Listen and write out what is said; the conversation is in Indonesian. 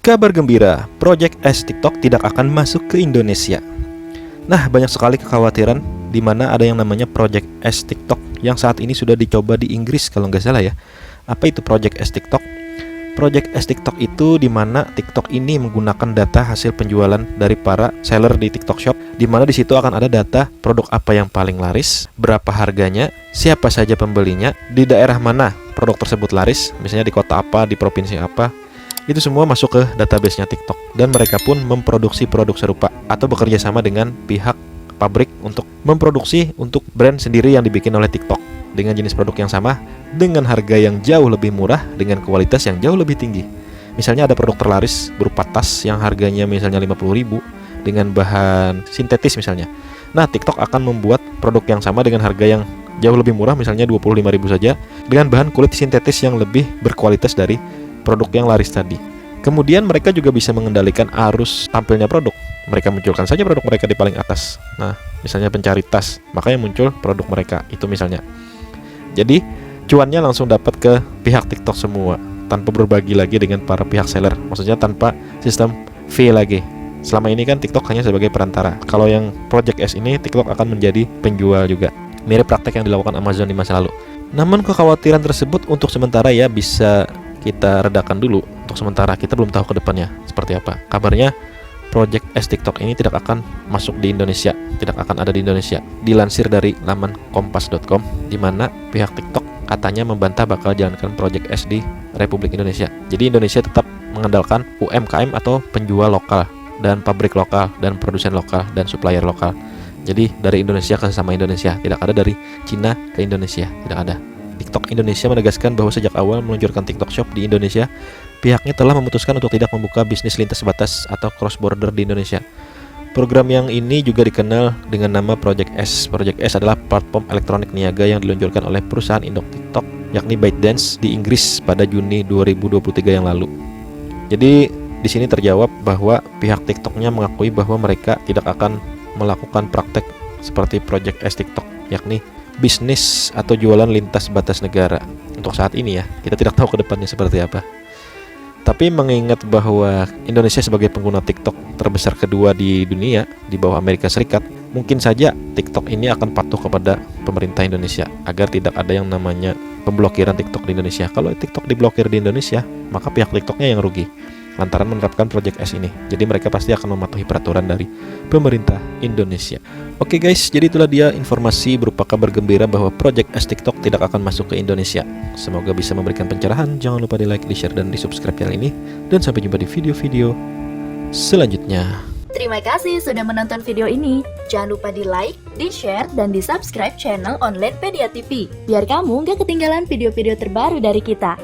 Kabar gembira, Project S TikTok tidak akan masuk ke Indonesia. Nah, banyak sekali kekhawatiran di mana ada yang namanya Project S TikTok yang saat ini sudah dicoba di Inggris kalau nggak salah ya. Apa itu Project S TikTok? Project S TikTok itu di mana TikTok ini menggunakan data hasil penjualan dari para seller di TikTok Shop, di mana di situ akan ada data produk apa yang paling laris, berapa harganya, siapa saja pembelinya, di daerah mana produk tersebut laris, misalnya di kota apa, di provinsi apa. Itu semua masuk ke database-nya TikTok, dan mereka pun memproduksi produk serupa atau bekerja sama dengan pihak pabrik untuk memproduksi untuk brand sendiri yang dibikin oleh TikTok dengan jenis produk yang sama, dengan harga yang jauh lebih murah, dengan kualitas yang jauh lebih tinggi. Misalnya ada produk terlaris berupa tas yang harganya misalnya 50.000 dengan bahan sintetis misalnya. Nah, TikTok akan membuat produk yang sama dengan harga yang jauh lebih murah, misalnya 25.000 saja, dengan bahan kulit sintetis yang lebih berkualitas dari produk yang laris tadi. Kemudian mereka juga bisa mengendalikan arus tampilnya produk. Mereka munculkan saja produk mereka di paling atas. Nah, misalnya pencari tas, makanya muncul produk mereka itu misalnya. Jadi cuannya langsung dapat ke pihak TikTok semua, tanpa berbagi lagi dengan para pihak seller. Maksudnya tanpa sistem fee lagi. Selama ini kan TikTok hanya sebagai perantara. Kalau yang Project S ini, TikTok akan menjadi penjual juga. Mirip praktek yang dilakukan Amazon di masa lalu. Namun kekhawatiran tersebut untuk sementara ya bisa kita redakan dulu. Untuk sementara kita belum tahu ke depannya seperti apa. Kabarnya Project S TikTok ini tidak akan masuk di Indonesia, tidak akan ada di Indonesia. Dilansir dari laman kompas.com, di mana pihak TikTok katanya membantah bakal jalankan Project S di Republik Indonesia. Jadi Indonesia tetap mengandalkan UMKM atau penjual lokal dan pabrik lokal dan produsen lokal dan supplier lokal. Jadi dari Indonesia ke sesama Indonesia, tidak ada dari Cina ke Indonesia, tidak ada. TikTok Indonesia menegaskan bahwa sejak awal meluncurkan TikTok Shop di Indonesia, pihaknya telah memutuskan untuk tidak membuka bisnis lintas batas atau cross border di Indonesia. Program yang ini juga dikenal dengan nama Project S. Project S adalah platform elektronik niaga yang diluncurkan oleh perusahaan induk TikTok, yakni ByteDance di Inggris pada Juni 2023 yang lalu. Jadi di sini terjawab bahwa pihak TikToknya mengakui bahwa mereka tidak akan melakukan praktek seperti Project S TikTok, yakni bisnis atau jualan lintas batas negara. Untuk saat ini ya, kita tidak tahu ke depannya seperti apa. Tapi mengingat bahwa Indonesia sebagai pengguna TikTok terbesar kedua di dunia di bawah Amerika Serikat, mungkin saja TikTok ini akan patuh kepada pemerintah Indonesia agar tidak ada yang namanya pemblokiran TikTok di Indonesia. Kalau TikTok diblokir di Indonesia, maka pihak TikToknya yang rugi lantaran menerapkan Project S ini. Jadi mereka pasti akan mematuhi peraturan dari pemerintah Indonesia. Oke guys, jadi itulah dia informasi berupa kabar gembira bahwa Project S TikTok tidak akan masuk ke Indonesia. Semoga bisa memberikan pencerahan. Jangan lupa di like, di share, dan di subscribe channel ini. Dan sampai jumpa di video-video selanjutnya. Terima kasih sudah menonton video ini. Jangan lupa di like, di share, dan di subscribe channel Onlinepedia TV, biar kamu gak ketinggalan video-video terbaru dari kita.